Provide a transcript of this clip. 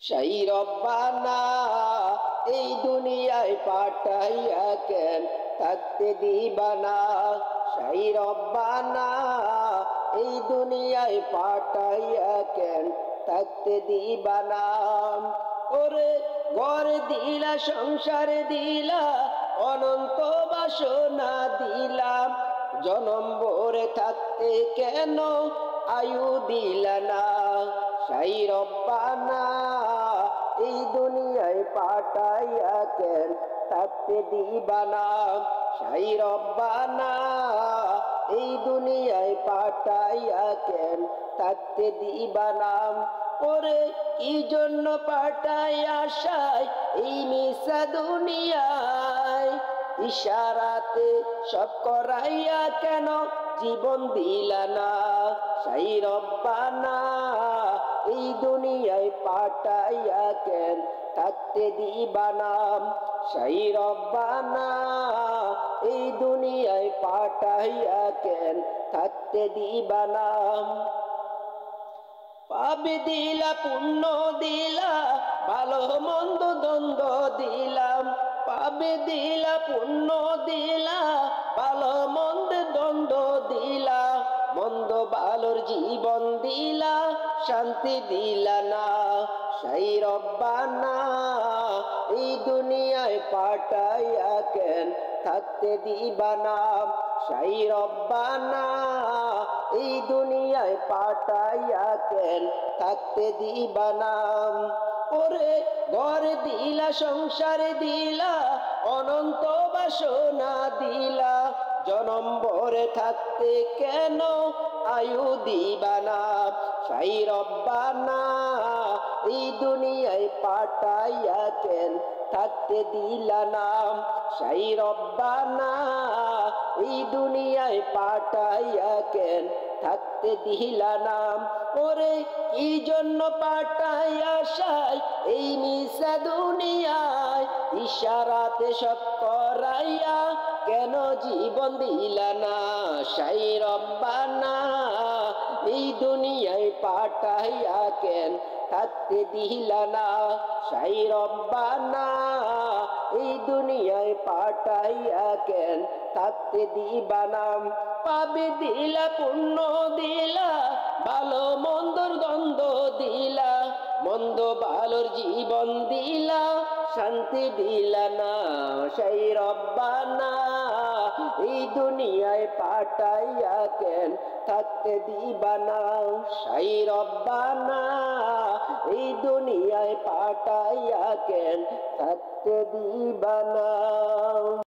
সেই রব্বানা এই দুনিয়ায় পাঠাইয়া কেন থাকতে দিবানা। সেই রব্বানা এই দুনিয়ায় পাঠাইয়া কেন থাকতে দিবানা। ওরে ঘর দিলা, সংসার দিলা, অনন্ত বাসনা দিলাম, জনম ভরে থাকতে কেন আয়ু দিলা না। সেই রব্বানা এই দুনিয়ায় পাঠাইয়া কেন থাকতে দিবানা। সেই রব্বানা এই দুনিয়ায় পাঠাইয়া কেন থাকতে দিবানা। ওরে কি জন্য পাঠাইয়া আশায় এই মিশা দুনিয়ায়, ইশারাতে সব করাইয়া কেন জীবন দিলা না। সেই রব্বানা এই দুনিয়ায় পাঠাইয়া কেন থাকতে দিবানা। সেই রব্বানা এই দুনিয়ায় পাঠাইয়া কেন থাকতে দিবানা। পাপ দিলা, পুণ্য দিলা, ভালো মন্দ দ্বন্দ্ব দিলাম। পাপ দিলা, পুণ্য দিলা, ভালো মন্দ দ্বন্দ্ব দিলা, মন্দ ভালোর জীবন দিলা, শান্তি দিলা না। সেই রব্বানা এই দুনিয়ায় পাঠাইয়া কেন থাকতে দিবানা। সেই রব্বানা এই দুনিয়ায় পাঠাইয়া কেন থাকতে দিবানা। ওরে ঘর দিলা, সংসার দিলা, অনন্ত বাসনা দিলা, জনম ভরে থাকতে কেন আয়ু দিবানা। সেই রব্বানা এই দুনিয়ায় পাঠাইয়া কেন থাকতে দিলা না। সেই রব্বানা এই দুনিয়ায় পাঠাইয়া কেন থাকতে দিলা না। ওরে কি জন্য পাঠাইয়া আশায় এই মিশা দুনিয়ায়, ইশারাতে সব করাইয়া কেন জীবন দিলা না। সেই রব্বানা এই দুনিয়ায় পাঠাইয়া কেন থাকতে দিলা না। সেই রব্বানা এই দুনিয়ায় পাঠাইয়া কেন থাকতে দিবানা। পাবে দিলা, পুণ্য দিলা, ভালো মন্দর দ্বন্দ্ব দিলা, মন্দ ভালোর জীবন দিলা, শান্তি দিলা না। সেই রব্বানা এই দুনিয়ায় পাঠাইয়া কেন থাকতে দিবানা। সেই রব্বানা এই দুনিয়ায় পাঠাইয়া কেন থাকতে দিবানা।